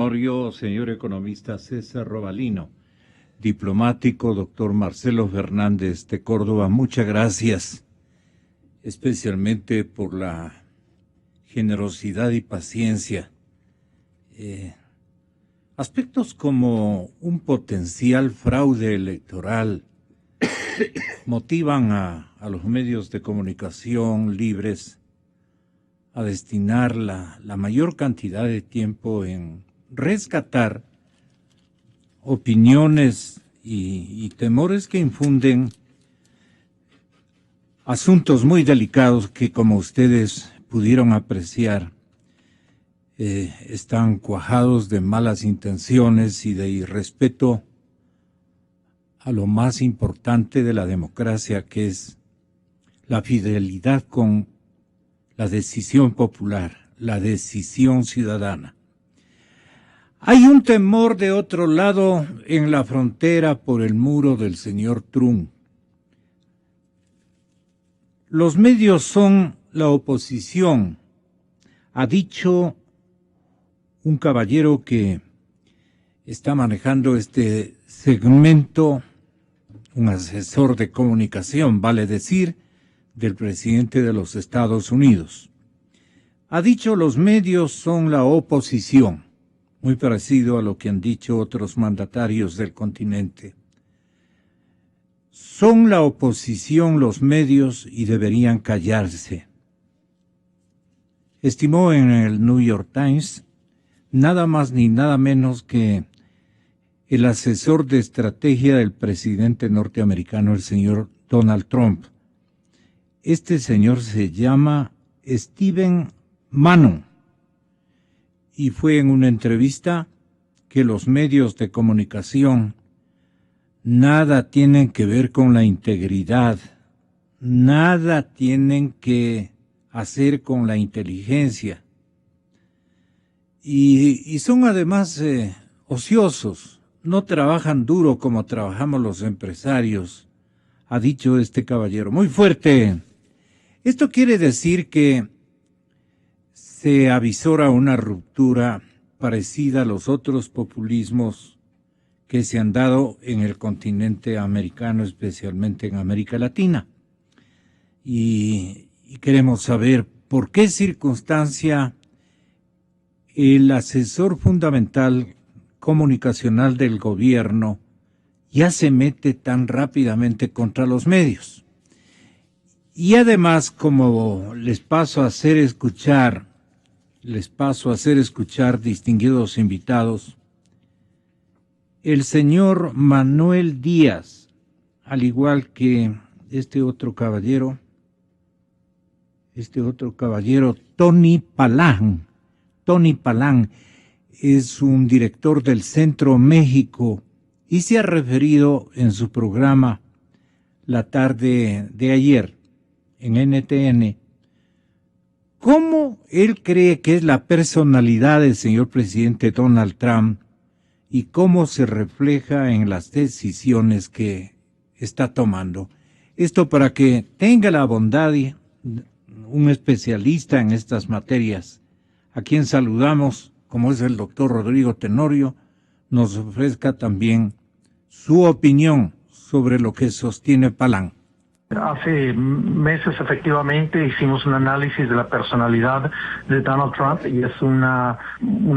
Tenorio, señor economista César Robalino, diplomático doctor Marcelo Fernández de Córdoba, muchas gracias, especialmente por la generosidad y paciencia. Aspectos como un potencial fraude electoral motivan a los medios de comunicación libres a destinar la mayor cantidad de tiempo en rescatar opiniones y temores que infunden asuntos muy delicados que, como ustedes pudieron apreciar, están cuajados de malas intenciones y de irrespeto a lo más importante de la democracia, que es la fidelidad con la decisión popular, la decisión ciudadana. Hay un temor de otro lado en la frontera por el muro del señor Trump. Los medios son la oposición, ha dicho un caballero que está manejando este segmento, un asesor de comunicación, vale decir, del presidente de los Estados Unidos. Ha dicho los medios son la oposición, muy parecido a lo que han dicho otros mandatarios del continente. Son la oposición los medios y deberían callarse. Estimó en el New York Times nada más ni nada menos que el asesor de estrategia del presidente norteamericano, el señor Donald Trump. Este señor se llama Stephen Bannon y fue en una entrevista que los medios de comunicación nada tienen que ver con la integridad, nada tienen que hacer con la inteligencia y son además ociosos, no trabajan duro como trabajamos los empresarios, ha dicho este caballero. Muy fuerte. Esto quiere decir que se avisora una ruptura parecida a los otros populismos que se han dado en el continente americano, especialmente en América Latina. Y queremos saber por qué circunstancia el asesor fundamental comunicacional del gobierno ya se mete tan rápidamente contra los medios. Y además, como les paso a hacer escuchar, distinguidos invitados, el señor Manuel Díaz, al igual que este otro caballero, Tony Palán, es un director del Centro México y se ha referido en su programa la tarde de ayer en NTN, cómo él cree que es la personalidad del señor presidente Donald Trump y cómo se refleja en las decisiones que está tomando. Esto para que tenga la bondad y un especialista en estas materias, a quien saludamos, como es el doctor Rodrigo Tenorio, nos ofrezca también su opinión sobre lo que sostiene Palán. Hace meses efectivamente hicimos un análisis de la personalidad de Donald Trump y es una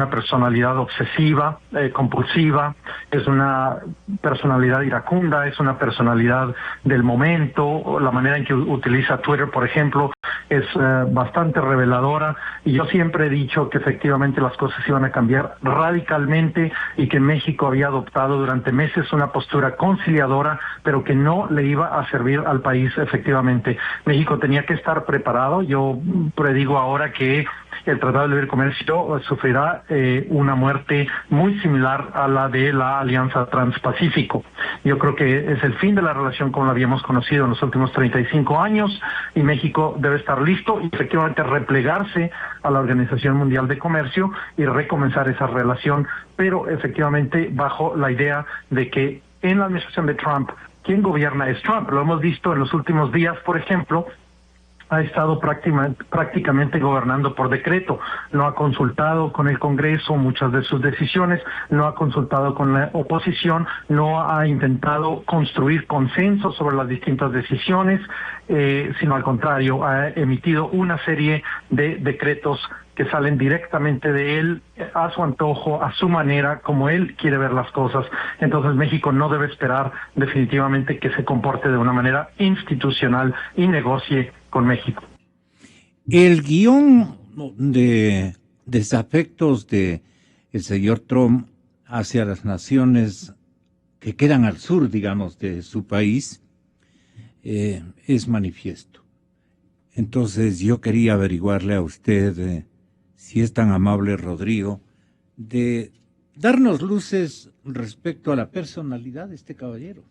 personalidad obsesiva, compulsiva, es una personalidad iracunda, es una personalidad del momento, la manera en que utiliza Twitter, por ejemplo, es bastante reveladora y yo siempre he dicho que efectivamente las cosas iban a cambiar radicalmente y que México había adoptado durante meses una postura conciliadora, pero que no le iba a servir al país. Efectivamente, México tenía que estar preparado. Yo predigo ahora que el Tratado de Libre Comercio sufrirá una muerte muy similar a la de la Alianza Transpacífico. Yo creo que es el fin de la relación como la habíamos conocido en los últimos 35 años y México debe estar listo y efectivamente replegarse a la Organización Mundial de Comercio y recomenzar esa relación, pero efectivamente bajo la idea de que en la administración de Trump quien gobierna es Trump. Lo hemos visto en los últimos días, por ejemplo, ha estado prácticamente gobernando por decreto. No ha consultado con el Congreso muchas de sus decisiones, no ha consultado con la oposición, no ha intentado construir consenso sobre las distintas decisiones, sino al contrario, ha emitido una serie de decretos que salen directamente de él, a su antojo, a su manera, como él quiere ver las cosas. Entonces México no debe esperar definitivamente que se comporte de una manera institucional y negocie con México. El guión de desafectos de el señor Trump hacia las naciones que quedan al sur, digamos, de su país, es manifiesto. Entonces yo quería averiguarle a usted, si es tan amable, Rodrigo, de darnos luces respecto a la personalidad de este caballero.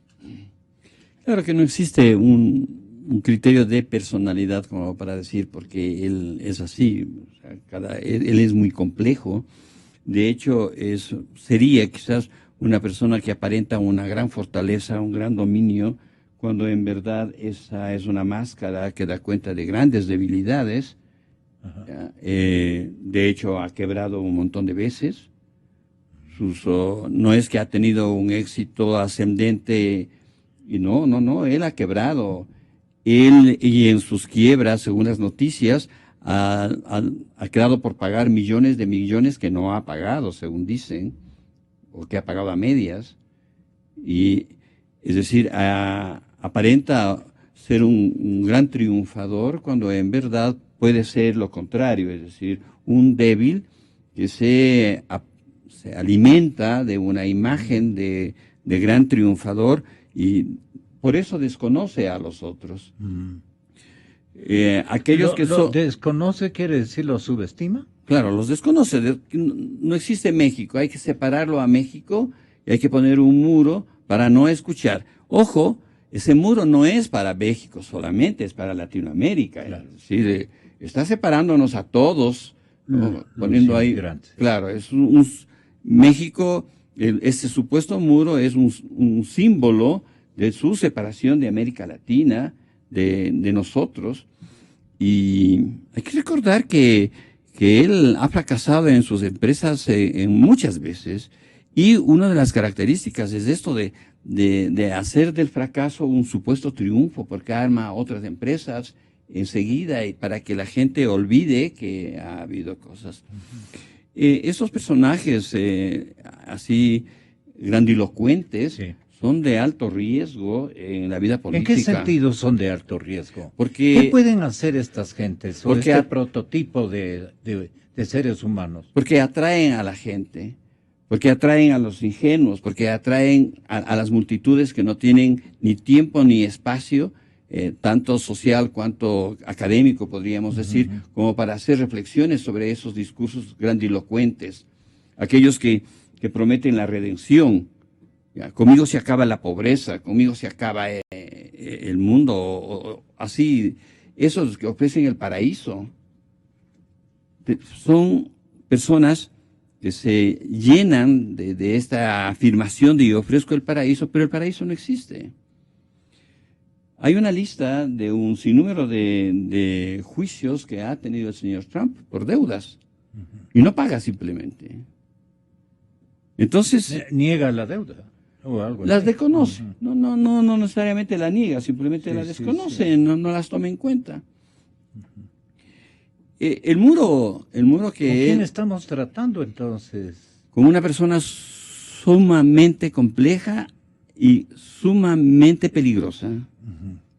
Claro que no existe un criterio de personalidad como para decir, porque él es así, o sea, él es muy complejo. De hecho, sería quizás una persona que aparenta una gran fortaleza, un gran dominio, cuando en verdad esa es una máscara que da cuenta de grandes debilidades. De hecho, ha quebrado un montón de veces. No es que ha tenido un éxito ascendente, y no, él ha quebrado. Él, y en sus quiebras, según las noticias, ha quedado por pagar millones de millones que no ha pagado, según dicen, o que ha pagado a medias. Y es decir, aparenta ser un gran triunfador cuando en verdad puede ser lo contrario, es decir, un débil que se alimenta de una imagen de gran triunfador y por eso desconoce a los otros. Aquellos que ¿Desconoce quiere decir lo subestima? Claro, los desconoce. No existe México, hay que separarlo a México y hay que poner un muro para no escuchar. Ojo, ese muro no es para México solamente, es para Latinoamérica. Claro. Es decir, está separándonos a todos, poniendo ahí. Claro, es México, este supuesto muro es un símbolo de su separación de América Latina, de nosotros. Y hay que recordar que él ha fracasado en sus empresas en muchas veces. Y una de las características es esto de hacer del fracaso un supuesto triunfo, porque arma otras empresas enseguida y para que la gente olvide que ha habido cosas. Estos personajes así grandilocuentes son de alto riesgo en la vida política. ¿En qué sentido son de alto riesgo? Porque, ¿qué pueden hacer estas gentes o este prototipo de seres humanos? Porque atraen a la gente, porque atraen a los ingenuos, porque atraen a las multitudes que no tienen ni tiempo ni espacio, tanto social cuanto académico, podríamos decir, como para hacer reflexiones sobre esos discursos grandilocuentes. Aquellos que prometen la redención. Conmigo se acaba la pobreza, conmigo se acaba el mundo, así, esos que ofrecen el paraíso. Son personas que se llenan de esta afirmación de yo ofrezco el paraíso, pero el paraíso no existe. Hay una lista de un sinnúmero de juicios que ha tenido el señor Trump por deudas y no paga simplemente. Entonces niega la deuda. O algo las desconoce. No necesariamente la niega, simplemente la desconoce, no las toma en cuenta. El muro que... ¿Con quién estamos tratando entonces? Con una persona sumamente compleja y sumamente peligrosa.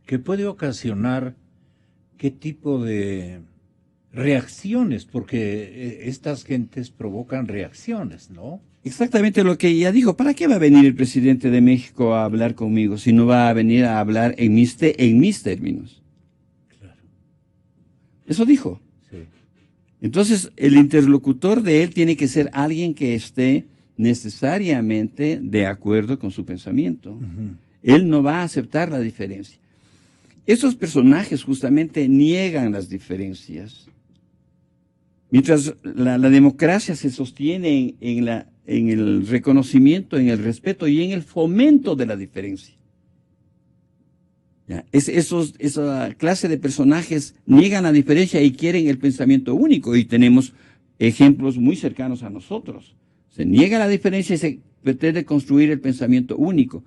Que puede ocasionar qué tipo de reacciones, porque estas gentes provocan reacciones, ¿no? Exactamente lo que ella dijo. ¿Para qué va a venir el presidente de México a hablar conmigo si no va a venir a hablar en mis términos? Claro. Eso dijo. Sí. Entonces, el interlocutor de él tiene que ser alguien que esté necesariamente de acuerdo con su pensamiento. Él no va a aceptar la diferencia. Esos personajes justamente niegan las diferencias. Mientras la democracia se sostiene en el reconocimiento, en el respeto y en el fomento de la diferencia. Ya, esa clase de personajes niegan la diferencia y quieren el pensamiento único, y tenemos ejemplos muy cercanos a nosotros. Se niega la diferencia y se pretende construir el pensamiento único.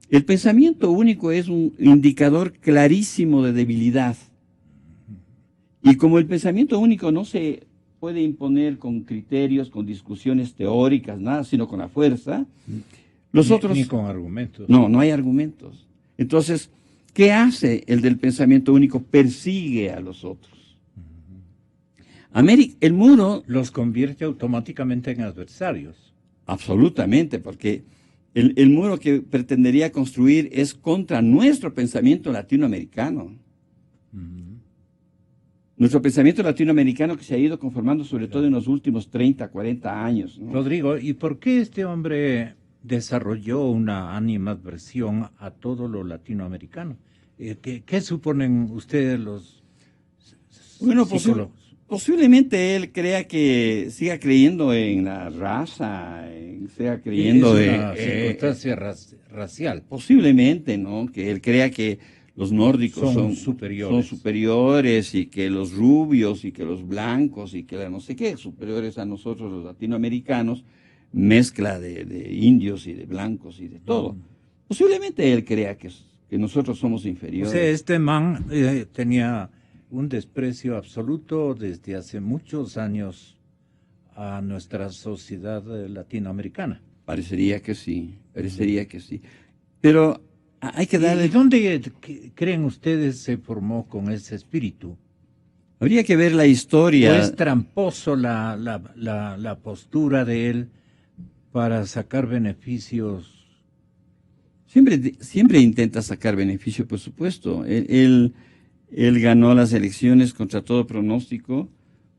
El pensamiento único es un indicador clarísimo de debilidad. Y como el pensamiento único no se puede imponer con criterios, con discusiones teóricas, nada, sino con la fuerza, los otros... Ni con argumentos. No hay argumentos. Entonces, ¿qué hace el del pensamiento único? Persigue a los otros. El muro... Los convierte automáticamente en adversarios. Absolutamente, porque el muro que pretendería construir es contra nuestro pensamiento latinoamericano. Nuestro pensamiento latinoamericano que se ha ido conformando sobre todo en los últimos 30, 40 años, ¿no? Rodrigo, ¿y por qué este hombre desarrolló una animadversión a todo lo latinoamericano? ¿Qué suponen ustedes los psicólogos? Posiblemente él siga creyendo en la raza, siga creyendo en la circunstancia racial. Posiblemente, ¿no? Que él crea que los nórdicos son superiores, y que los rubios y que los blancos y que no sé qué, superiores a nosotros los latinoamericanos, mezcla de indios y de blancos y de todo. Posiblemente él crea que nosotros somos inferiores. O sea, este man tenía un desprecio absoluto desde hace muchos años a nuestra sociedad latinoamericana. Parecería que sí. Pero hay que darle... ¿Y dónde creen ustedes se formó con ese espíritu? Habría que ver la historia. ¿O es tramposo la postura de él para sacar beneficios? Siempre intenta sacar beneficio, por supuesto. Él ganó las elecciones contra todo pronóstico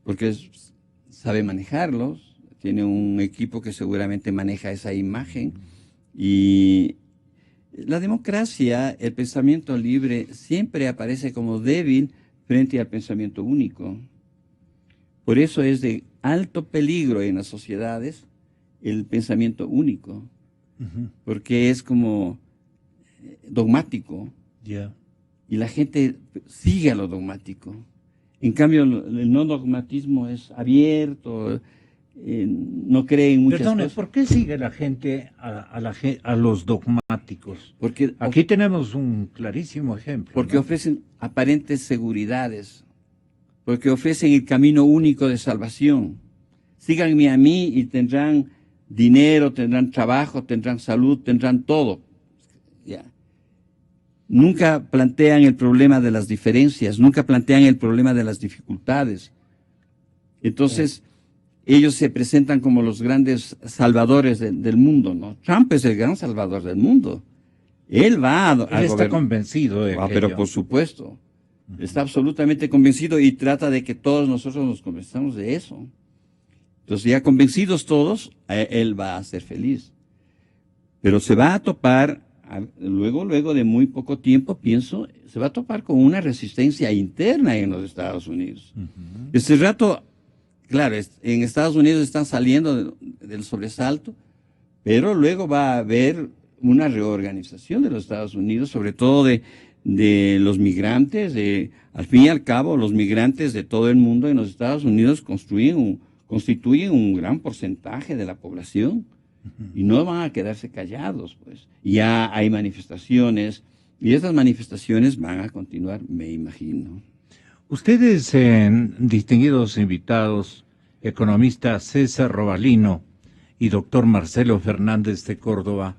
porque sabe manejarlos. Tiene un equipo que seguramente maneja esa imagen. Y la democracia, el pensamiento libre, siempre aparece como débil frente al pensamiento único. Por eso es de alto peligro en las sociedades el pensamiento único, porque es como dogmático, y la gente sigue a lo dogmático. En cambio, el no dogmatismo es abierto, no cree en muchas cosas. ¿Por qué sigue la gente a los dogmáticos? Porque aquí tenemos un clarísimo ejemplo. Porque ofrecen aparentes seguridades, porque ofrecen el camino único de salvación. Síganme a mí y tendrán dinero, tendrán trabajo, tendrán salud, tendrán todo. Ya. Nunca plantean el problema de las diferencias, nunca plantean el problema de las dificultades. Entonces, ellos se presentan como los grandes salvadores del mundo, ¿no? Trump es el gran salvador del mundo. Él va a Él está convencido de aquello. Pero por supuesto, está absolutamente convencido y trata de que todos nosotros nos convenzamos de eso. Entonces, ya convencidos todos, él va a ser feliz. Pero se va a topar, luego de muy poco tiempo, pienso, se va a topar con una resistencia interna en los Estados Unidos. Este rato, claro, en Estados Unidos están saliendo del sobresalto, pero luego va a haber una reorganización de los Estados Unidos, sobre todo de los migrantes. Al fin y al cabo, los migrantes de todo el mundo en los Estados Unidos constituyen un gran porcentaje de la población, y no van a quedarse callados, pues. Ya hay manifestaciones, y esas manifestaciones van a continuar, me imagino. Ustedes, distinguidos invitados, economista César Robalino y doctor Marcelo Fernández de Córdoba,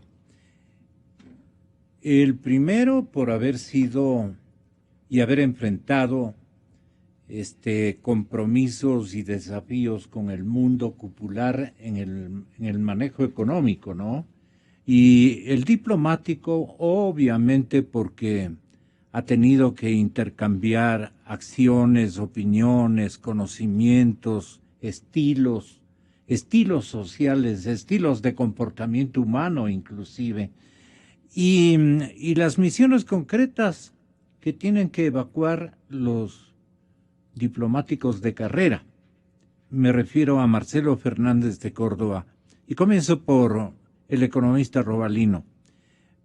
el primero por haber sido y haber enfrentado compromisos y desafíos con el mundo cupular en el manejo económico, ¿no? Y el diplomático, obviamente, porque ha tenido que intercambiar acciones, opiniones, conocimientos, estilos sociales, estilos de comportamiento humano inclusive, y las misiones concretas que tienen que evacuar los diplomáticos de carrera. Me refiero a Marcelo Fernández de Córdoba, y comienzo por el economista Robalino.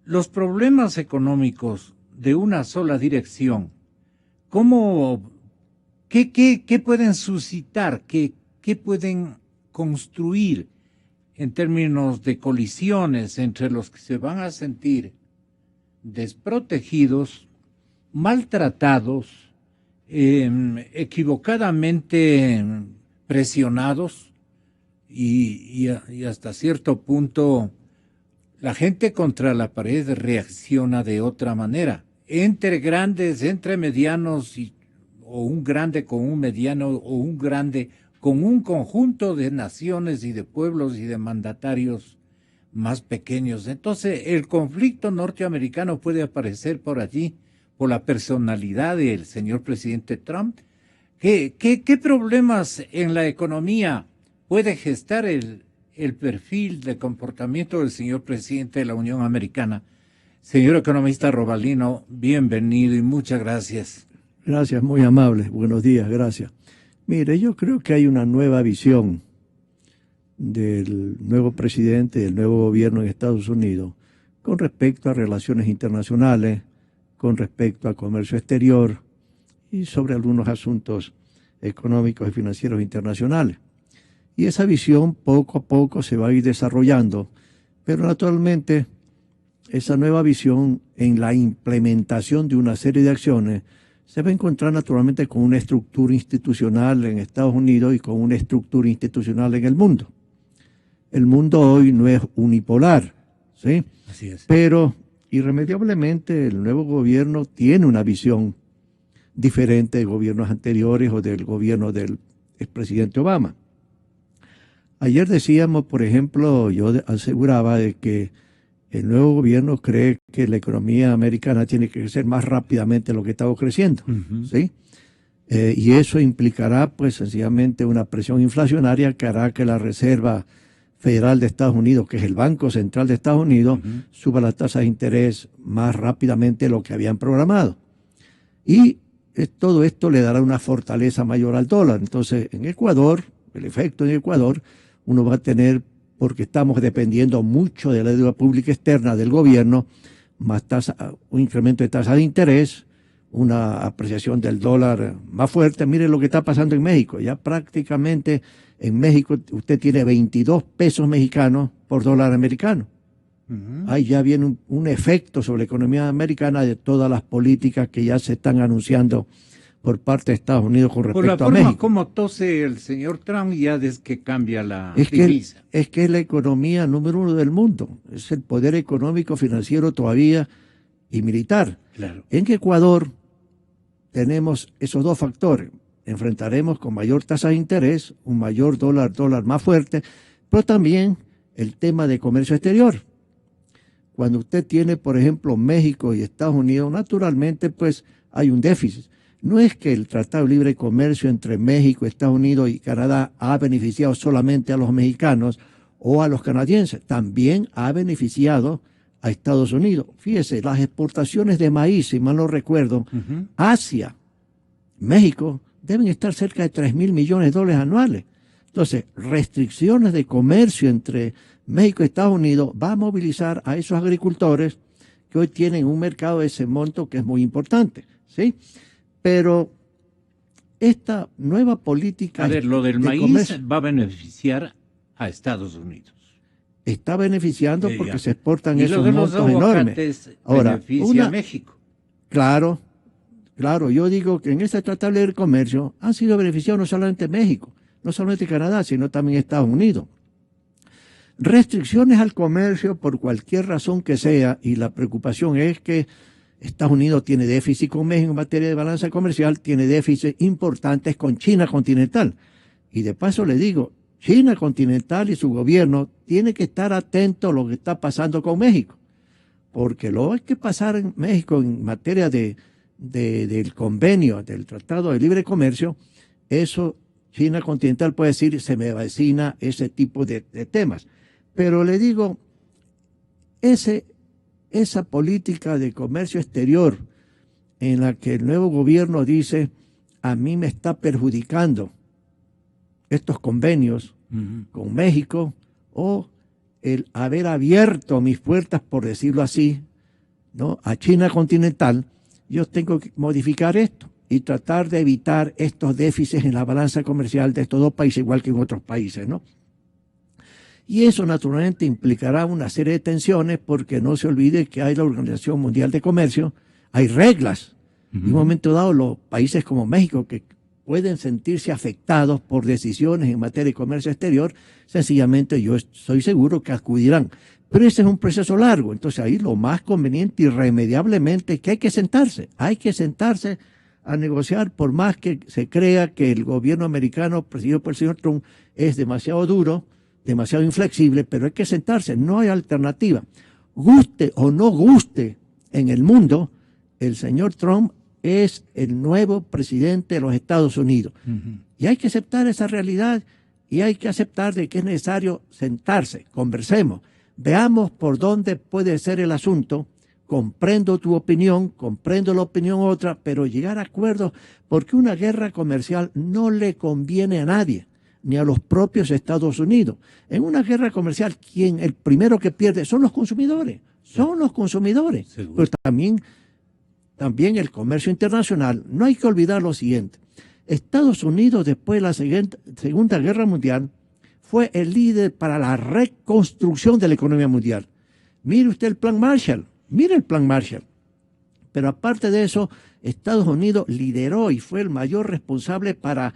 Los problemas económicos de una sola dirección, ¿cómo, qué pueden suscitar, qué pueden construir en términos de colisiones entre los que se van a sentir desprotegidos, maltratados, equivocadamente presionados y hasta cierto punto la gente contra la pared reacciona de otra manera? Entre grandes, entre medianos, o un grande con un mediano, o un grande con un conjunto de naciones y de pueblos y de mandatarios más pequeños. Entonces, el conflicto norteamericano puede aparecer por allí, por la personalidad del señor presidente Trump. ¿Qué problemas en la economía puede gestar el perfil de comportamiento del señor presidente de la Unión Americana? Señor economista Robalino, bienvenido y muchas gracias. Gracias, muy amable. Buenos días, gracias. Mire, yo creo que hay una nueva visión del nuevo presidente, del nuevo gobierno en Estados Unidos con respecto a relaciones internacionales, con respecto a comercio exterior y sobre algunos asuntos económicos y financieros internacionales. Y esa visión poco a poco se va a ir desarrollando, pero naturalmente esa nueva visión en la implementación de una serie de acciones se va a encontrar naturalmente con una estructura institucional en Estados Unidos y con una estructura institucional en el mundo. El mundo hoy no es unipolar, ¿sí? Así es. Pero irremediablemente el nuevo gobierno tiene una visión diferente de gobiernos anteriores o del gobierno del expresidente Obama. Ayer decíamos, por ejemplo, yo aseguraba de que el nuevo gobierno cree que la economía americana tiene que crecer más rápidamente de lo que estaba creciendo, ¿sí? Y eso implicará, pues, sencillamente una presión inflacionaria que hará que la Reserva Federal de Estados Unidos, que es el Banco Central de Estados Unidos, suba las tasas de interés más rápidamente de lo que habían programado. Y todo esto le dará una fortaleza mayor al dólar. Entonces, en Ecuador, el efecto en Ecuador, uno va a tener, porque estamos dependiendo mucho de la deuda pública externa del gobierno, más un incremento de tasa de interés, una apreciación del dólar más fuerte. Mire lo que está pasando en México. Ya prácticamente en México usted tiene 22 pesos mexicanos por dólar americano. Ahí ya viene un efecto sobre la economía americana de todas las políticas que ya se están anunciando por parte de Estados Unidos con respecto a México. Por la forma como tose el señor Trump ya desde que cambia la divisa. Es que es la economía número uno del mundo. Es el poder económico, financiero todavía y militar. Claro. En Ecuador tenemos esos dos factores. Enfrentaremos con mayor tasa de interés, un mayor dólar más fuerte, pero también el tema de comercio exterior. Cuando usted tiene, por ejemplo, México y Estados Unidos, naturalmente, pues hay un déficit. No es que el Tratado de Libre Comercio entre México, Estados Unidos y Canadá ha beneficiado solamente a los mexicanos o a los canadienses, también ha beneficiado a Estados Unidos. Fíjese, las exportaciones de maíz, si mal no recuerdo, hacia México deben estar cerca de $3,000 millones anuales. Entonces, restricciones de comercio entre México y Estados Unidos va a movilizar a esos agricultores que hoy tienen un mercado de ese monto que es muy importante, ¿sí? Pero esta nueva política... A ver, lo del maíz comercio va a beneficiar a Estados Unidos. Está beneficiando porque se exportan esos montos enormes. Ahora, beneficia a México. Claro, yo digo que en este Tratado de Libre Comercio han sido beneficiados no solamente México, no solamente Canadá, sino también Estados Unidos. Restricciones al comercio por cualquier razón que sea, y la preocupación es que Estados Unidos tiene déficit con México en materia de balanza comercial, tiene déficits importantes con China continental. Y de paso le digo, China continental y su gobierno tiene que estar atento a lo que está pasando con México, porque lo que hay que pasar en México en materia del convenio, del Tratado de Libre Comercio, eso China continental puede decir, se me avecina ese tipo de temas. Pero le digo, esa política de comercio exterior en la que el nuevo gobierno dice, a mí me está perjudicando estos convenios con México, o el haber abierto mis puertas, por decirlo así, ¿no?, a China continental, yo tengo que modificar esto y tratar de evitar estos déficits en la balanza comercial de estos dos países, igual que en otros países, ¿no? Y eso naturalmente implicará una serie de tensiones, porque no se olvide que hay la Organización Mundial de Comercio, hay reglas. En un momento dado, los países como México, que pueden sentirse afectados por decisiones en materia de comercio exterior, sencillamente yo estoy seguro que acudirán. Pero ese es un proceso largo, entonces ahí lo más conveniente irremediablemente es que hay que sentarse a negociar, por más que se crea que el gobierno americano presidido por el señor Trump es demasiado duro, demasiado inflexible, pero hay que sentarse, no hay alternativa. Guste o no guste en el mundo, el señor Trump es el nuevo presidente de los Estados Unidos. Y hay que aceptar esa realidad y hay que aceptar de que es necesario sentarse, conversemos, veamos por dónde puede ser el asunto. Comprendo tu opinión, comprendo la opinión otra, pero llegar a acuerdos, porque una guerra comercial no le conviene a nadie, ni a los propios Estados Unidos. En una guerra comercial, el primero que pierde son los consumidores, Pero también el comercio internacional. No hay que olvidar lo siguiente: Estados Unidos, después de la Segunda Guerra Mundial, fue el líder para la reconstrucción de la economía mundial. Mire usted el Plan Marshall. Mire el Plan Marshall. Pero aparte de eso, Estados Unidos lideró y fue el mayor responsable para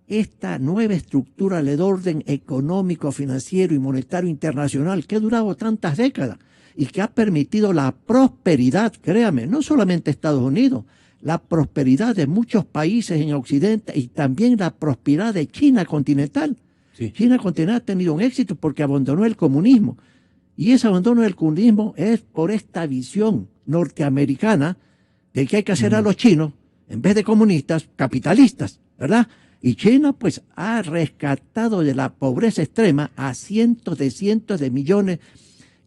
esta nueva estructura del orden económico, financiero y monetario internacional que ha durado tantas décadas y que ha permitido la prosperidad, créame, no solamente Estados Unidos, la prosperidad de muchos países en Occidente y también la prosperidad de China continental. Sí. China continental ha tenido un éxito porque abandonó el comunismo. Y ese abandono del comunismo es por esta visión norteamericana de que hay que hacer a los chinos, en vez de comunistas, capitalistas, ¿verdad? Y China pues ha rescatado de la pobreza extrema a cientos de millones,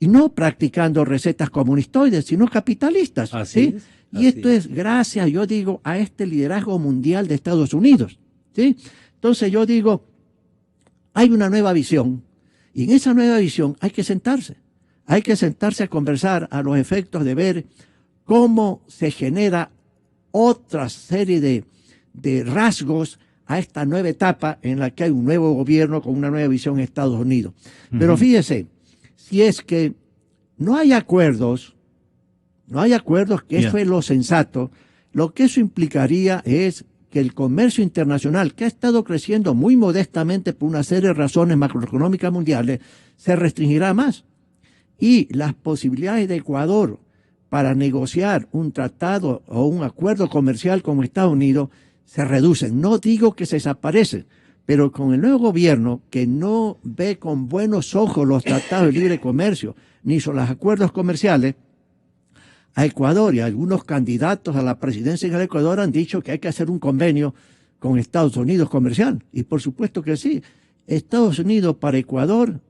y no practicando recetas comunistoides, sino capitalistas. Así ¿sí? es, y esto es gracias, yo digo, a este liderazgo mundial de Estados Unidos. ¿sí? Entonces yo digo, hay una nueva visión, y en esa nueva visión hay que sentarse a conversar a los efectos de ver cómo se genera otra serie de rasgos a esta nueva etapa en la que hay un nuevo gobierno con una nueva visión en Estados Unidos. Pero fíjese, si es que no hay acuerdos, que eso es lo sensato, lo que eso implicaría es que el comercio internacional, que ha estado creciendo muy modestamente por una serie de razones macroeconómicas mundiales, se restringirá más. Y las posibilidades de Ecuador para negociar un tratado o un acuerdo comercial con Estados Unidos se reducen. No digo que se desaparecen, pero con el nuevo gobierno, que no ve con buenos ojos los tratados de libre comercio, ni son los acuerdos comerciales, a Ecuador y a algunos candidatos a la presidencia en el Ecuador han dicho que hay que hacer un convenio con Estados Unidos comercial. Y por supuesto que sí. Estados Unidos para Ecuador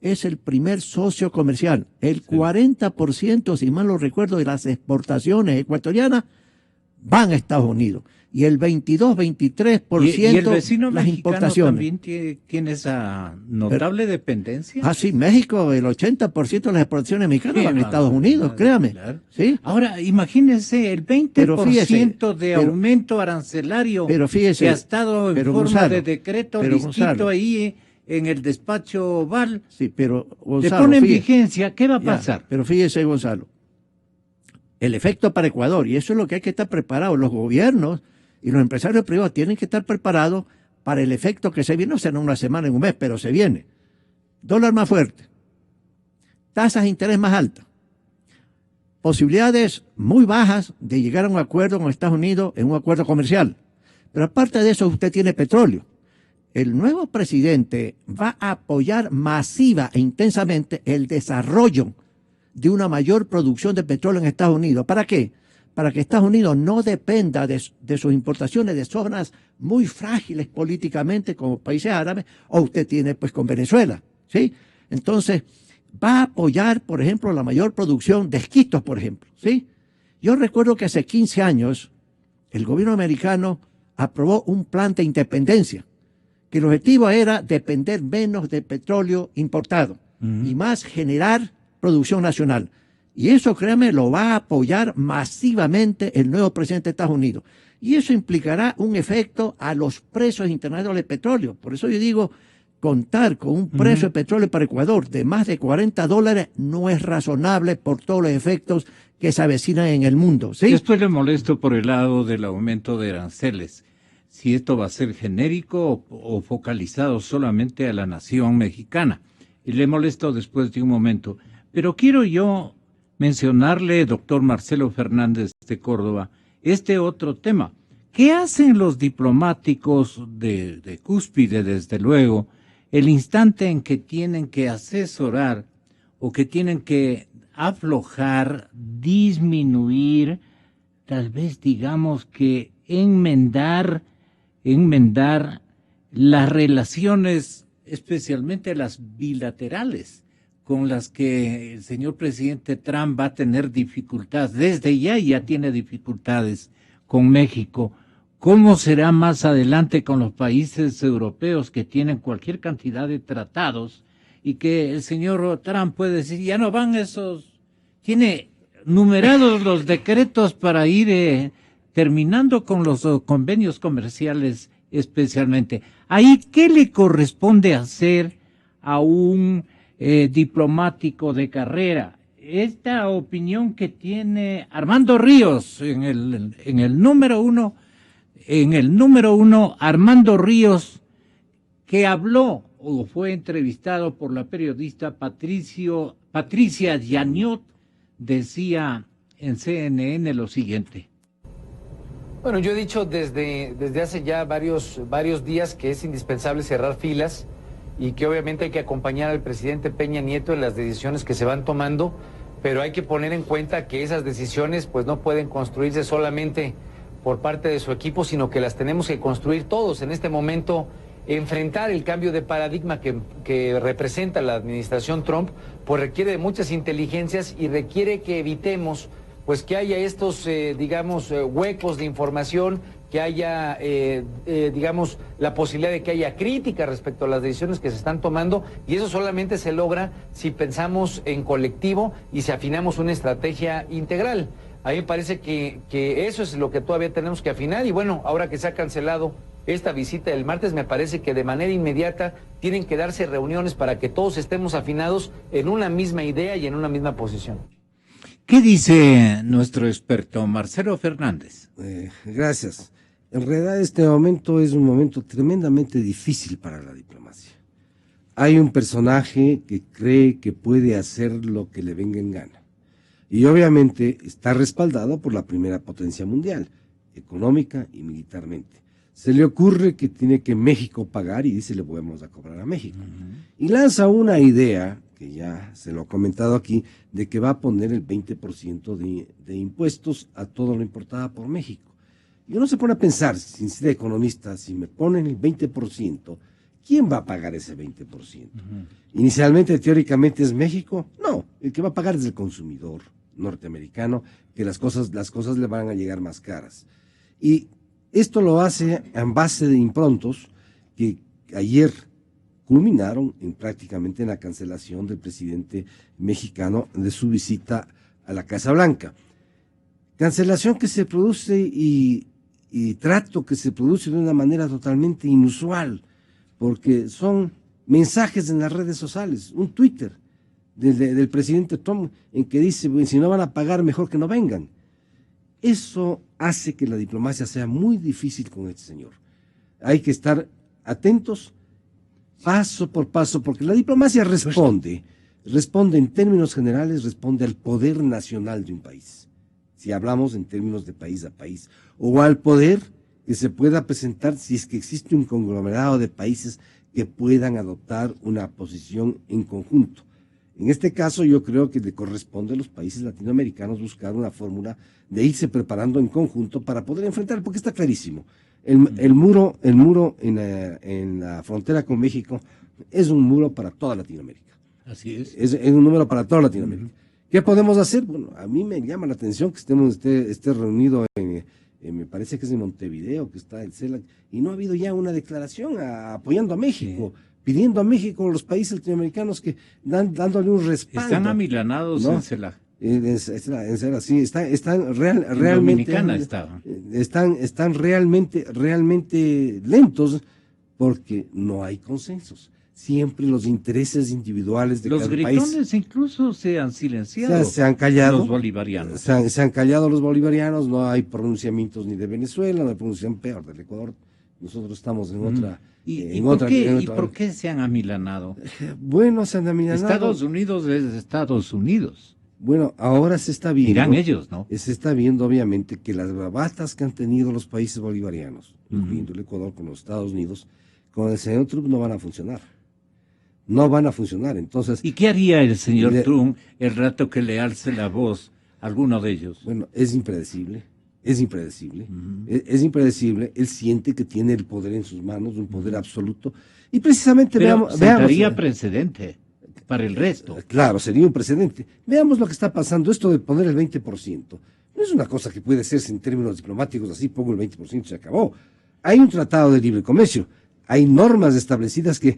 es el primer socio comercial. El 40%, si mal no recuerdo, de las exportaciones ecuatorianas van a Estados Unidos. Y el 23% ¿Y el vecino las importaciones. También tiene esa notable dependencia? Ah, sí, México, el 80% de las exportaciones mexicanas van a Estados Unidos, créame. Claro. ¿Sí? Ahora, imagínense el 20% de aumento arancelario que ha estado en forma Gonzalo, de decreto listito ahí en el despacho Oval. Sí, pero Gonzalo, le ponen vigencia, ¿qué va a pasar? Pero fíjese, Gonzalo, el efecto para Ecuador, y eso es lo que hay que estar preparados, los gobiernos y los empresarios privados tienen que estar preparados para el efecto que se viene, no será una semana, en un mes, pero se viene. Dólar más fuerte, tasas de interés más altas, posibilidades muy bajas de llegar a un acuerdo con Estados Unidos en un acuerdo comercial. Pero aparte de eso, usted tiene petróleo. El nuevo presidente va a apoyar masiva e intensamente el desarrollo de una mayor producción de petróleo en Estados Unidos. ¿Para qué? Para que Estados Unidos no dependa de sus importaciones de zonas muy frágiles políticamente como países árabes, o usted tiene pues con Venezuela, ¿sí? Entonces, va a apoyar, por ejemplo, la mayor producción de esquistos, por ejemplo, ¿sí? Yo recuerdo que hace 15 años el gobierno americano aprobó un plan de independencia, que el objetivo era depender menos de petróleo importado y más generar producción nacional. Y eso, créame, lo va a apoyar masivamente el nuevo presidente de Estados Unidos. Y eso implicará un efecto a los precios internacionales del petróleo. Por eso yo digo, contar con un precio de petróleo para Ecuador de más de $40 no es razonable por todos los efectos que se avecinan en el mundo. ¿Sí? Después le molesto por el lado del aumento de aranceles. Si esto va a ser genérico o focalizado solamente a la nación mexicana. Y le molesto después de un momento. Pero quiero yo mencionarle, doctor Marcelo Fernández de Córdoba, este otro tema. ¿Qué hacen los diplomáticos de cúspide, desde luego, el instante en que tienen que asesorar o que tienen que aflojar, disminuir, tal vez digamos que enmendar las relaciones, especialmente las bilaterales, con las que el señor presidente Trump va a tener dificultades, desde ya tiene dificultades con México? ¿Cómo será más adelante con los países europeos que tienen cualquier cantidad de tratados y que el señor Trump puede decir, ya no van esos, tiene numerados los decretos para ir terminando con los convenios comerciales especialmente? Ahí, ¿qué le corresponde hacer a un diplomático de carrera? Esta opinión que tiene Armando Ríos en el número uno, Armando Ríos, que habló o fue entrevistado por la periodista Patricia Yaniot, decía en CNN lo siguiente. Bueno, yo he dicho desde hace ya varios días que es indispensable cerrar filas y que obviamente hay que acompañar al presidente Peña Nieto en las decisiones que se van tomando, pero hay que poner en cuenta que esas decisiones pues no pueden construirse solamente por parte de su equipo, sino que las tenemos que construir todos. En este momento, enfrentar el cambio de paradigma que representa la administración Trump, pues requiere de muchas inteligencias y requiere que evitemos pues que haya estos, huecos de información, que haya, la posibilidad de que haya crítica respecto a las decisiones que se están tomando, y eso solamente se logra si pensamos en colectivo y si afinamos una estrategia integral. A mí me parece que eso es lo que todavía tenemos que afinar, y bueno, ahora que se ha cancelado esta visita del martes, me parece que de manera inmediata tienen que darse reuniones para que todos estemos afinados en una misma idea y en una misma posición. ¿Qué dice nuestro experto Marcelo Fernández? Gracias. En realidad este momento es un momento tremendamente difícil para la diplomacia. Hay un personaje que cree que puede hacer lo que le venga en gana. Y obviamente está respaldado por la primera potencia mundial, económica y militarmente. Se le ocurre que tiene que México pagar y dice, le vamos a cobrar a México. Y lanza una idea, que ya se lo he comentado aquí, de que va a poner el 20% de impuestos a todo lo importado por México. Y uno se pone a pensar, sin ser economista, si me ponen el 20%, ¿quién va a pagar ese 20%? Inicialmente, teóricamente, ¿es México? No, el que va a pagar es el consumidor norteamericano, que las cosas le van a llegar más caras. Y esto lo hace en base de improntos que ayer culminaron prácticamente en la cancelación del presidente mexicano de su visita a la Casa Blanca. Cancelación que se produce y trato que se produce de una manera totalmente inusual, porque son mensajes en las redes sociales, un Twitter del presidente Trump en que dice, si no van a pagar, mejor que no vengan. Eso hace que la diplomacia sea muy difícil con este señor. Hay que estar atentos paso por paso, porque la diplomacia responde en términos generales, responde al poder nacional de un país, si hablamos en términos de país a país, o al poder que se pueda presentar si es que existe un conglomerado de países que puedan adoptar una posición en conjunto. En este caso yo creo que le corresponde a los países latinoamericanos buscar una fórmula de irse preparando en conjunto para poder enfrentar, porque está clarísimo, el muro en la frontera con México es un muro para toda Latinoamérica. Así es. Es un número para toda Latinoamérica. ¿Qué podemos hacer? Bueno, a mí me llama la atención que esté reunido me parece que es en Montevideo, que está el CELAC, y no ha habido ya una declaración apoyando a México, pidiendo a México, a los países latinoamericanos, que dándole un respaldo. Están amilanados, ¿no? En CELAC. Sí, están realmente, Dominicana estaba. están realmente lentos porque no hay consensos. Siempre los intereses individuales de Los cada gritones país incluso se han silenciado. se han callado. Los bolivarianos. Se han callado los bolivarianos, no hay pronunciamientos ni de Venezuela, no hay pronunciamiento peor del Ecuador. Nosotros estamos en otra. ¿Y por qué se han amilanado? Bueno, se han amilanado. Estados Unidos es Estados Unidos. Bueno, ahora se está viendo. Dirán ellos, ¿no? Se está viendo, obviamente, que las bravatas que han tenido los países bolivarianos, incluyendo el Ecuador con los Estados Unidos, con el señor Trump no van a funcionar. No van a funcionar. Entonces. ¿Y qué haría el señor Trump el rato que le alce la voz a alguno de ellos? Bueno, es impredecible. Es impredecible. Es impredecible. Él siente que tiene el poder en sus manos, un poder absoluto. Y precisamente veamos. Sentaría precedente para el resto. Claro, sería un precedente. Veamos lo que está pasando. Esto de poner el 20%. No es una cosa que puede hacerse en términos diplomáticos, así pongo el 20% y se acabó. Hay un tratado de libre comercio. Hay normas establecidas que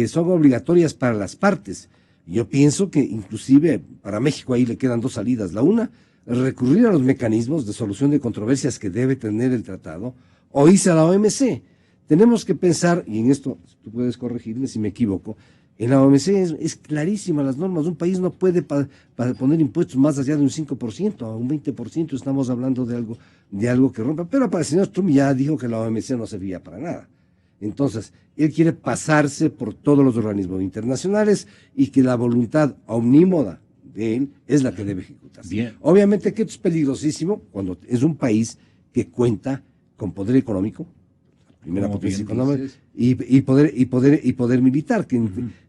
son obligatorias para las partes. Yo pienso que inclusive para México ahí le quedan dos salidas. La una, recurrir a los mecanismos de solución de controversias que debe tener el tratado, o irse a la OMC. Tenemos que pensar, y en esto tú puedes corregirme si me equivoco, en la OMC es clarísima las normas. Un país no puede poner impuestos más allá de un 5%, a un 20%, estamos hablando de algo que rompa. Pero para el señor Trump ya dijo que la OMC no servía para nada. Entonces, él quiere pasarse por todos los organismos internacionales y que la voluntad omnímoda de él es la que debe ejecutarse. Bien. Obviamente que esto es peligrosísimo cuando es un país que cuenta con poder económico, primera potencia económica, y poder militar, que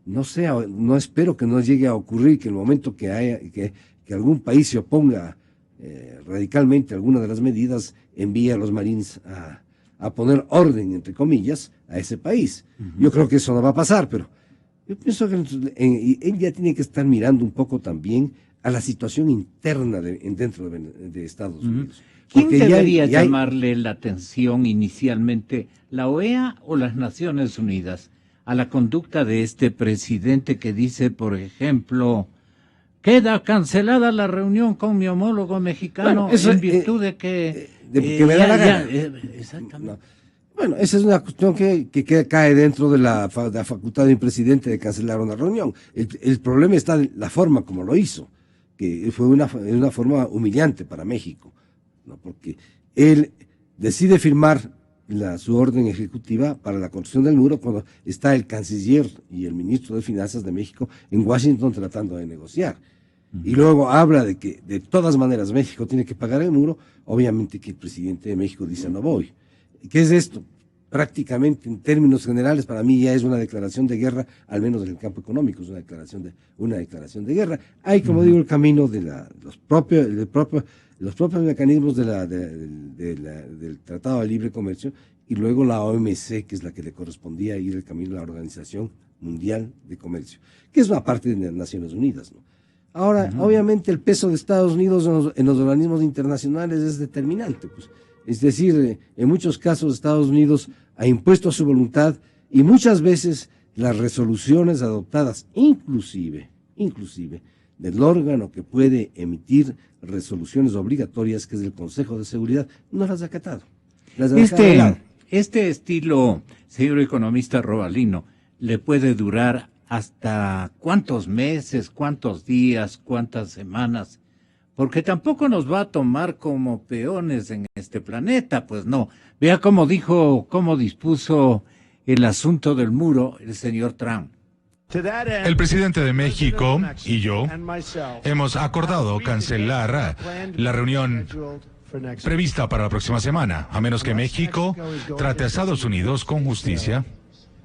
no espero que no llegue a ocurrir que en el momento que algún país se oponga radicalmente a alguna de las medidas, envíe a los marines a poner orden, entre comillas, a ese país. Yo creo que eso no va a pasar, pero yo pienso que él ya tiene que estar mirando un poco también a la situación interna dentro de Estados Unidos. ¿Quién debería llamarle la atención inicialmente, la OEA o las Naciones Unidas, a la conducta de este presidente que dice, por ejemplo, queda cancelada la reunión con mi homólogo mexicano en virtud de que me da la gana? Exactamente. No. Bueno, esa es una cuestión que cae dentro de la facultad del presidente de cancelar una reunión. El problema está en la forma como lo hizo, que fue una forma humillante para México, ¿no? Porque él decide firmar su orden ejecutiva para la construcción del muro cuando está el canciller y el ministro de Finanzas de México en Washington tratando de negociar. Y luego habla de que de todas maneras México tiene que pagar el muro. Obviamente que el presidente de México dice no voy. ¿Qué es esto? Prácticamente en términos generales para mí ya es una declaración de guerra, al menos en el campo económico, es una declaración de guerra. Hay, como digo, el camino de los propios mecanismos del Tratado de Libre Comercio y luego la OMC, que es la que le correspondía ir el camino de la Organización Mundial de Comercio, que es una parte de las Naciones Unidas, ¿no? Ahora, obviamente el peso de Estados Unidos en los organismos internacionales es determinante, pues. Es decir, en muchos casos Estados Unidos ha impuesto su voluntad y muchas veces las resoluciones adoptadas, inclusive del órgano que puede emitir resoluciones obligatorias, que es el Consejo de Seguridad, no las ha acatado. Este estilo, señor economista Robalino, le puede durar hasta cuántos meses, cuántos días, cuántas semanas, porque tampoco nos va a tomar como peones en este planeta, pues no. Vea cómo dispuso el asunto del muro el señor Trump. El presidente de México y yo hemos acordado cancelar la reunión prevista para la próxima semana, a menos que México trate a Estados Unidos con justicia,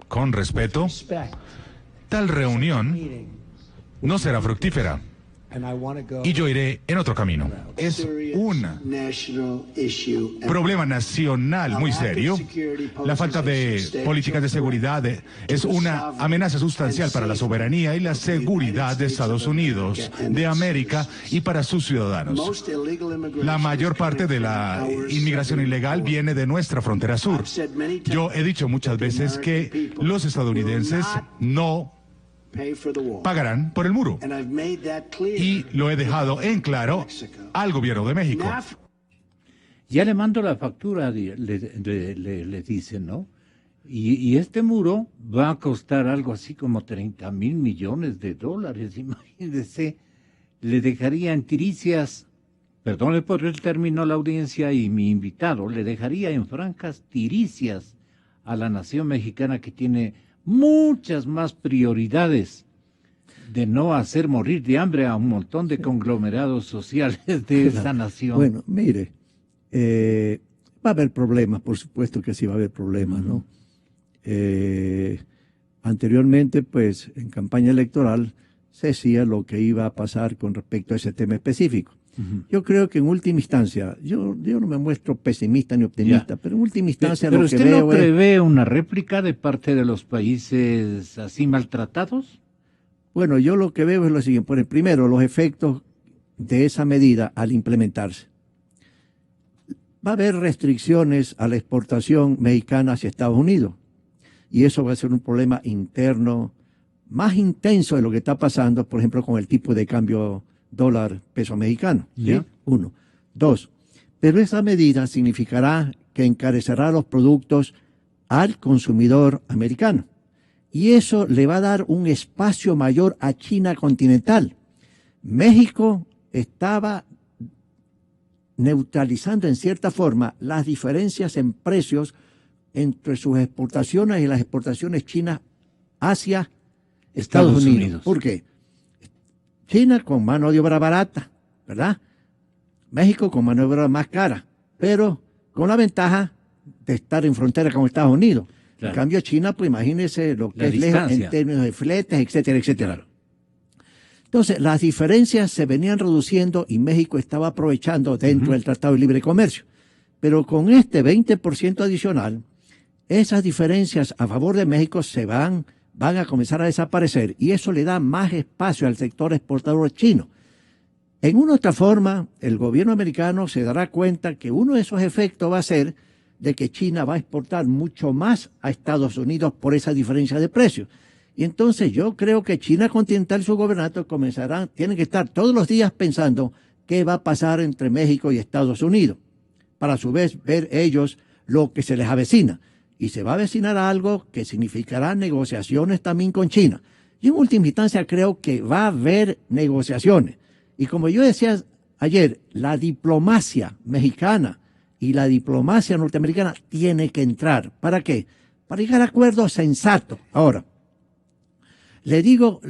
con respeto. Tal reunión no será fructífera y yo iré en otro camino. Es un problema nacional muy serio. La falta de políticas de seguridad es una amenaza sustancial para la soberanía y la seguridad de Estados Unidos, de América y para sus ciudadanos. La mayor parte de la inmigración ilegal viene de nuestra frontera sur. Yo he dicho muchas veces que los estadounidenses no pagarán por el muro. Y lo he dejado en claro al gobierno de México. Ya le mando la factura, le dicen, ¿no? Y este muro va a costar algo así como 30 mil millones de dólares. Imagínese, le dejaría en tiricias, perdone por el término la audiencia y mi invitado, le dejaría en francas tiricias a la nación mexicana, que tiene muchas más prioridades de no hacer morir de hambre a un montón de conglomerados sociales de esa nación. Bueno, mire, va a haber problemas, por supuesto que sí va a haber problemas, ¿no? Anteriormente, pues, en campaña electoral se decía lo que iba a pasar con respecto a ese tema específico. Yo creo que en última instancia, yo no me muestro pesimista ni optimista, pero en última instancia ¿Pero lo que usted veo no prevé una réplica de parte de los países así maltratados? Bueno, yo lo que veo es lo siguiente. Por el primero, los efectos de esa medida al implementarse. Va a haber restricciones a la exportación mexicana hacia Estados Unidos. Y eso va a ser un problema interno más intenso de lo que está pasando, por ejemplo, con el tipo de cambio dólar-peso mexicano. ¿Sí? Yeah. 1. 2. Pero esa medida significará que encarecerá los productos al consumidor americano. Y eso le va a dar un espacio mayor a China continental. México estaba neutralizando en cierta forma las diferencias en precios entre sus exportaciones y las exportaciones chinas hacia Estados Unidos. ¿Por qué? China con mano de obra barata, ¿verdad? México con mano de obra más cara, pero con la ventaja de estar en frontera con Estados Unidos. Claro. En cambio, China, pues imagínese lo que es lejos en términos de fletes, etcétera, etcétera. Claro. Entonces, las diferencias se venían reduciendo y México estaba aprovechando dentro del Tratado de Libre Comercio. Pero con este 20% adicional, esas diferencias a favor de México se van a comenzar a desaparecer y eso le da más espacio al sector exportador chino. En una otra forma, el gobierno americano se dará cuenta que uno de esos efectos va a ser de que China va a exportar mucho más a Estados Unidos por esa diferencia de precios. Y entonces yo creo que China continental y su gobernante tienen que estar todos los días pensando qué va a pasar entre México y Estados Unidos, para a su vez ver ellos lo que se les avecina. Y se va a avecinar algo que significará negociaciones también con China. Y en última instancia creo que va a haber negociaciones. Y como yo decía ayer, la diplomacia mexicana y la diplomacia norteamericana tiene que entrar. ¿Para qué? Para llegar a acuerdos sensatos. Ahora, le digo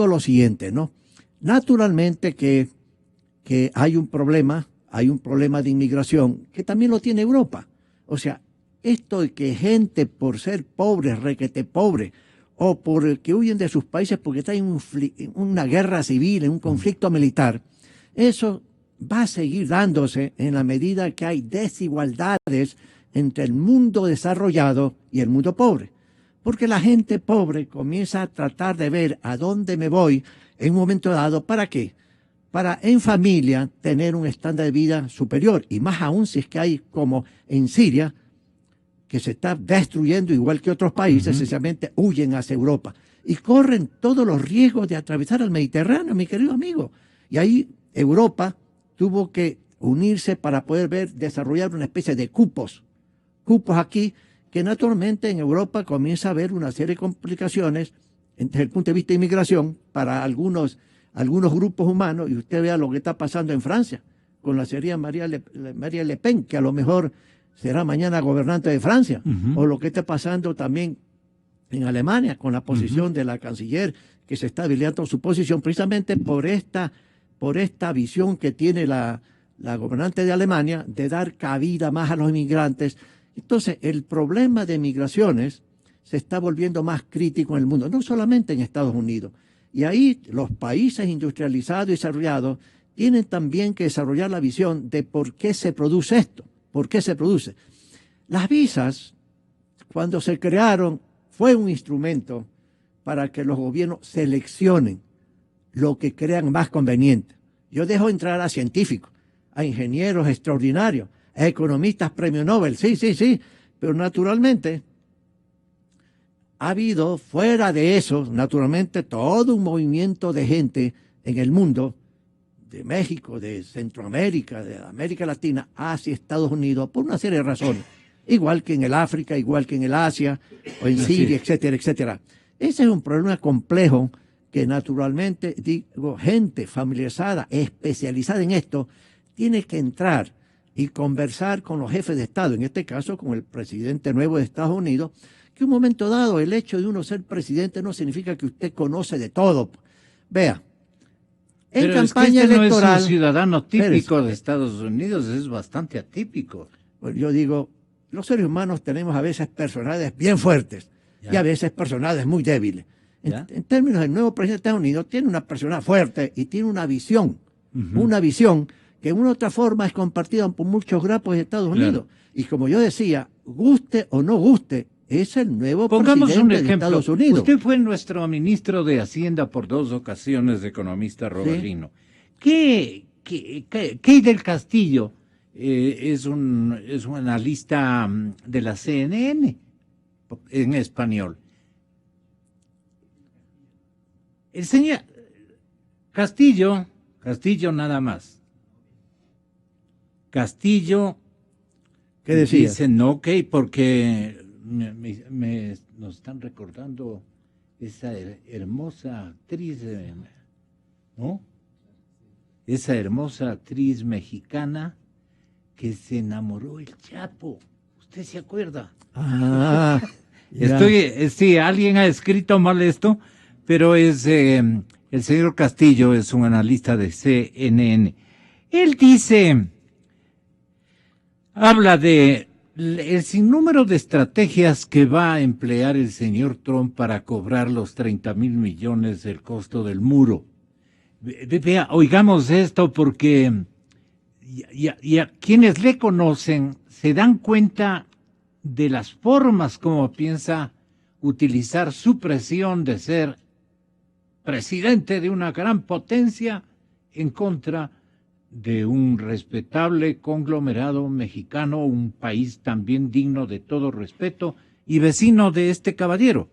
lo siguiente, ¿no? Naturalmente que hay un problema de inmigración que también lo tiene Europa. O sea, esto de que gente por ser pobre, requete pobre, o por que huyen de sus países porque están en una guerra civil, en un conflicto militar, eso va a seguir dándose en la medida que hay desigualdades entre el mundo desarrollado y el mundo pobre. Porque la gente pobre comienza a tratar de ver a dónde me voy en un momento dado. ¿Para qué? Para en familia tener un estándar de vida superior. Y más aún si es que hay como en Siria, que se está destruyendo igual que otros países, esencialmente huyen hacia Europa. Y corren todos los riesgos de atravesar el Mediterráneo, mi querido amigo. Y ahí Europa tuvo que unirse para poder desarrollar una especie de cupos aquí, que naturalmente en Europa comienza a haber una serie de complicaciones desde el punto de vista de inmigración para algunos grupos humanos, y usted vea lo que está pasando en Francia con la señora María Le Pen, que a lo mejor será mañana gobernante de Francia, o lo que está pasando también en Alemania con la posición de la canciller, que se está debilitando su posición precisamente por esta visión que tiene la gobernante de Alemania de dar cabida más a los inmigrantes. Entonces, el problema de migraciones se está volviendo más crítico en el mundo, no solamente en Estados Unidos. Y ahí los países industrializados y desarrollados tienen también que desarrollar la visión de por qué se produce esto, por qué se produce. Las visas, cuando se crearon, fue un instrumento para que los gobiernos seleccionen lo que crean más conveniente. Yo dejo entrar a científicos, a ingenieros extraordinarios, a economistas premio Nobel, sí, pero naturalmente ha habido, fuera de eso, naturalmente, todo un movimiento de gente en el mundo, de México, de Centroamérica, de América Latina, hacia Estados Unidos, por una serie de razones. Igual que en el África, igual que en el Asia, o en Siria, etcétera, etcétera. Ese es un problema complejo que naturalmente, digo, gente familiarizada, especializada en esto, tiene que entrar y conversar con los jefes de Estado, en este caso con el presidente nuevo de Estados Unidos, que en un momento dado el hecho de uno ser presidente no significa que usted conoce de todo. Vea, en pero campaña es que este electoral... no es un ciudadano típico Espérese. de Estados Unidos, es bastante atípico. Pues yo digo, los seres humanos tenemos a veces personalidades bien fuertes y a veces personalidades muy débiles. En términos del nuevo presidente de Estados Unidos, tiene una personalidad fuerte y tiene una visión que de una u otra forma es compartida por muchos grupos de Estados Unidos. Y como yo decía, guste o no guste, es el nuevo Pongamos un presidente de ejemplo. Estados Unidos. Usted fue nuestro ministro de Hacienda por 2 ocasiones, economista Robalino. ¿Qué del Castillo? Es un analista de la CNN en español. El señor Castillo nada más. Castillo ¿Qué decía? dice no, porque nos están recordando esa hermosa actriz, ¿no? Esa hermosa actriz mexicana que se enamoró el Chapo. ¿Usted se acuerda? Ah, ya. Sí, alguien ha escrito mal esto, pero es el señor Castillo, es un analista de CNN. Él dice, habla de el sinnúmero de estrategias que va a emplear el señor Trump para cobrar los 30,000 millones del costo del muro. Vea, oigamos esto porque y quienes le conocen se dan cuenta de las formas como piensa utilizar su presión de ser presidente de una gran potencia en contra de un respetable conglomerado mexicano, un país también digno de todo respeto y vecino de este caballero.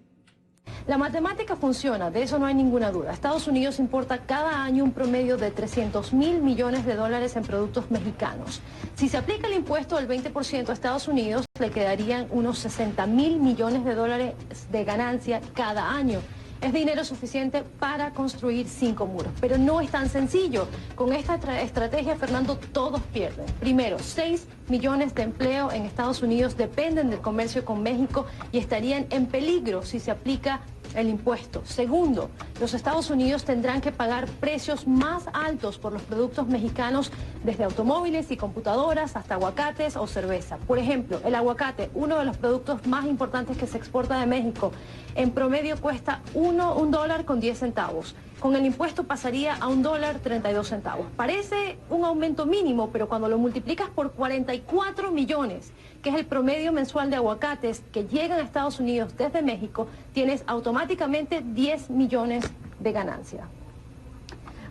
La matemática funciona, de eso no hay ninguna duda. Estados Unidos importa cada año un promedio de 300,000 millones de dólares en productos mexicanos. Si se aplica el impuesto del 20% a Estados Unidos, le quedarían unos 60,000 millones de dólares de ganancia cada año. Es dinero suficiente para construir 5 muros, pero no es tan sencillo. Con esta estrategia, Fernando, todos pierden. Primero, 6 millones de empleo en Estados Unidos dependen del comercio con México y estarían en peligro si se aplica el impuesto. Segundo, los Estados Unidos tendrán que pagar precios más altos por los productos mexicanos, desde automóviles y computadoras hasta aguacates o cerveza. Por ejemplo, el aguacate, uno de los productos más importantes que se exporta de México, en promedio cuesta $1.10. Con el impuesto pasaría a $1.32. Parece un aumento mínimo, pero cuando lo multiplicas por 44 millones, que es el promedio mensual de aguacates que llegan a Estados Unidos desde México, tienes automáticamente 10 millones de ganancia.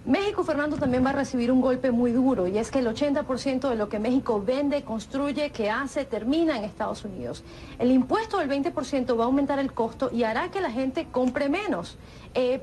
México, Fernando, también va a recibir un golpe muy duro, y es que el 80% de lo que México vende, construye, que hace, termina en Estados Unidos. El impuesto del 20% va a aumentar el costo y hará que la gente compre menos.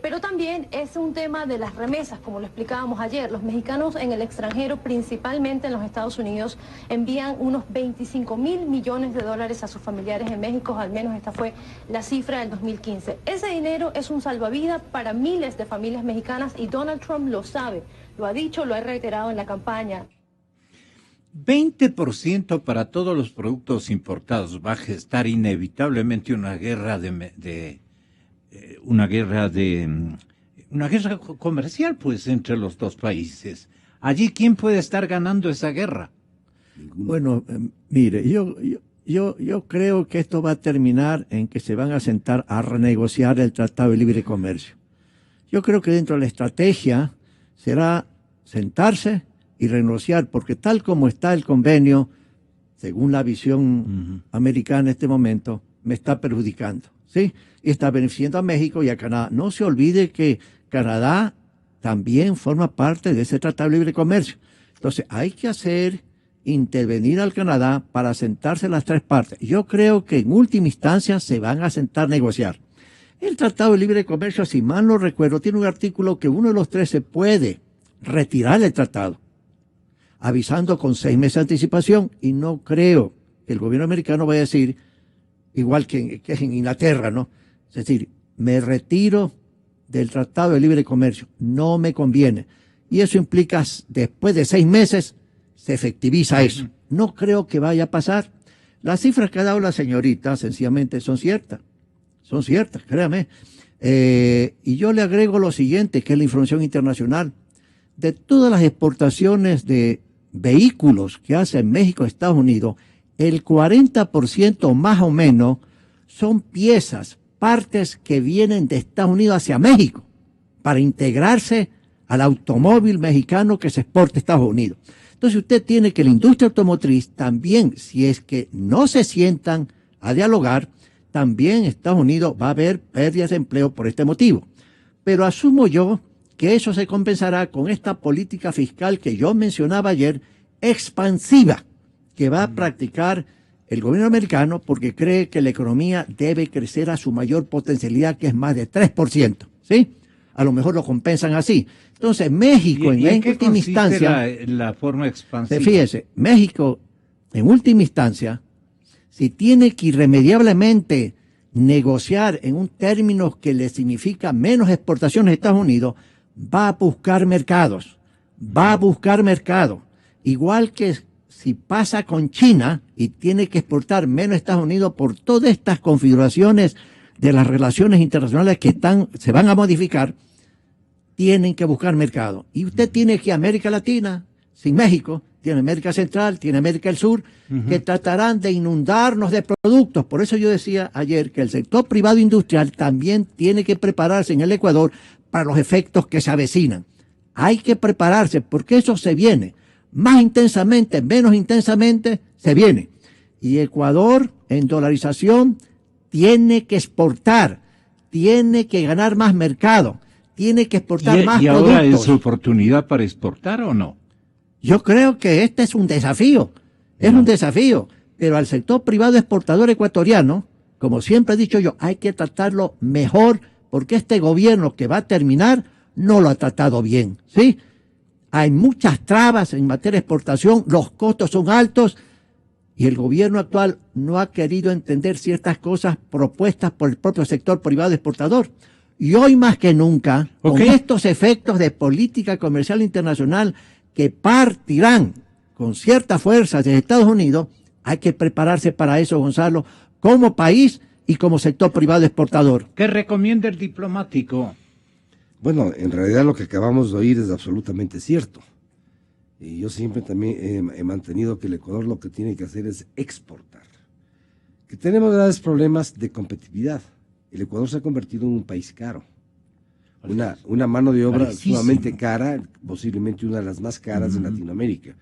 Pero también es un tema de las remesas, como lo explicábamos ayer. Los mexicanos en el extranjero, principalmente en los Estados Unidos, envían unos 25,000 millones de dólares a sus familiares en México, al menos esta fue la cifra del 2015. Ese dinero es un salvavidas para miles de familias mexicanas y Donald Trump lo sabe, lo ha dicho, lo ha reiterado en la campaña. 20% para todos los productos importados va a gestar inevitablemente una guerra una guerra comercial, pues, entre los dos países. Allí, ¿quién puede estar ganando esa guerra? Bueno, mire, yo creo que esto va a terminar en que se van a sentar a renegociar el Tratado de Libre Comercio. Yo creo que dentro de la estrategia será sentarse y renegociar, porque tal como está el convenio, según la visión americana en este momento, me está perjudicando, ¿sí? Y está beneficiando a México y a Canadá. No se olvide que Canadá también forma parte de ese Tratado de Libre Comercio. Entonces, hay que intervenir al Canadá para sentarse las tres partes. Yo creo que en última instancia se van a sentar a negociar. El Tratado de Libre Comercio, si mal no recuerdo, tiene un artículo que uno de los 13 puede retirar el tratado, avisando con 6 meses de anticipación, y no creo que el gobierno americano vaya a decir, igual que en Inglaterra, ¿no? Es decir, me retiro del Tratado de Libre Comercio, no me conviene. Y eso implica, después de 6 meses, se efectiviza eso. No creo que vaya a pasar. Las cifras que ha dado la señorita, sencillamente, son ciertas, créame. Y yo le agrego lo siguiente, que es la información internacional. De todas las exportaciones de vehículos que hace México a Estados Unidos, el 40% más o menos son piezas, partes que vienen de Estados Unidos hacia México para integrarse al automóvil mexicano que se exporta a Estados Unidos. Entonces usted tiene que la industria automotriz también, si es que no se sientan a dialogar, también Estados Unidos va a haber pérdidas de empleo por este motivo. Pero asumo yo que eso se compensará con esta política fiscal que yo mencionaba ayer, expansiva, que va a practicar el gobierno americano porque cree que la economía debe crecer a su mayor potencialidad, que es más de 3%, ¿sí? A lo mejor lo compensan así. Entonces, México, en última instancia, la forma expansiva? Fíjese, México, en última instancia, si tiene que irremediablemente negociar en un término que le significa menos exportaciones a Estados Unidos, va a buscar mercados, igual que si pasa con China y tiene que exportar menos a Estados Unidos por todas estas configuraciones de las relaciones internacionales que se van a modificar, tienen que buscar mercado. Y usted tiene que América Latina, sin México, tiene América Central, tiene América del Sur, que tratarán de inundarnos de productos. Por eso yo decía ayer que el sector privado industrial también tiene que prepararse en el Ecuador para los efectos que se avecinan. Hay que prepararse porque eso se viene. Más intensamente, menos intensamente, se viene. Y Ecuador, en dolarización, tiene que exportar, tiene que ganar más mercado, tiene que exportar más productos. ¿Y ahora es su oportunidad para exportar o no? Yo creo que este es un desafío, un desafío, pero al sector privado exportador ecuatoriano, como siempre he dicho yo, hay que tratarlo mejor, porque este gobierno que va a terminar no lo ha tratado bien, ¿sí? Hay muchas trabas en materia de exportación, los costos son altos, y el gobierno actual no ha querido entender ciertas cosas propuestas por el propio sector privado exportador. Y hoy más que nunca, con estos efectos de política comercial internacional que partirán con cierta fuerza de Estados Unidos, hay que prepararse para eso, Gonzalo, como país y como sector privado exportador. ¿Qué recomienda el diplomático? Bueno, en realidad lo que acabamos de oír es absolutamente cierto. Y yo siempre también he mantenido que el Ecuador lo que tiene que hacer es exportar. Que tenemos graves problemas de competitividad. El Ecuador se ha convertido en un país caro. Una mano de obra sumamente cara, posiblemente una de las más caras de Latinoamérica.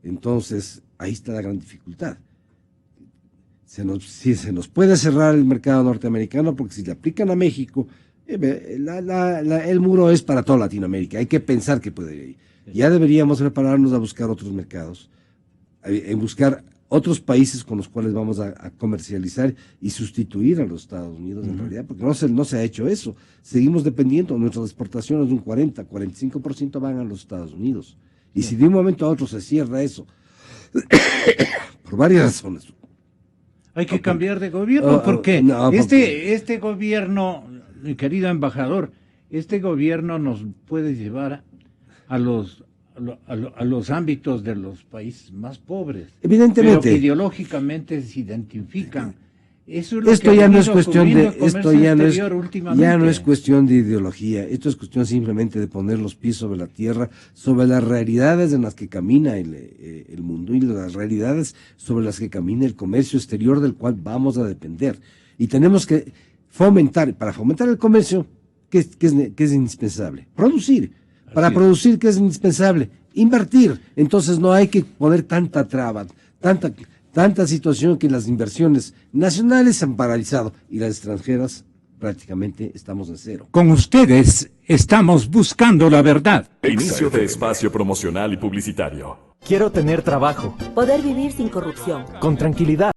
Entonces, ahí está la gran dificultad. Se nos puede cerrar el mercado norteamericano, porque si le aplican a México, el muro es para toda Latinoamérica. Hay que pensar que puede ir. Ya deberíamos prepararnos a buscar otros mercados, en buscar otros países con los cuales vamos a comercializar y sustituir a los Estados Unidos en realidad, porque no se ha hecho eso. Seguimos dependiendo, nuestras exportaciones de un 45% van a los Estados Unidos. Y si de un momento a otro se cierra eso, por varias razones. Hay que cambiar de gobierno, porque este gobierno, mi querido embajador, este gobierno nos puede llevar a los ámbitos de los países más pobres. Evidentemente. Pero que ideológicamente se identifican. Eso es esto ya no es cuestión ya no es cuestión de ideología. Esto es cuestión simplemente de poner los pies sobre la tierra, sobre las realidades en las que camina el mundo y las realidades sobre las que camina el comercio exterior del cual vamos a depender. Y tenemos que para fomentar el comercio, ¿qué es indispensable? Producir. Para producir, ¿qué es indispensable? Invertir. Entonces no hay que poner tanta traba, tanta situación que las inversiones nacionales se han paralizado y las extranjeras prácticamente estamos en cero. Con ustedes estamos buscando la verdad. Inicio de espacio promocional y publicitario. Quiero tener trabajo. Poder vivir sin corrupción. Con tranquilidad.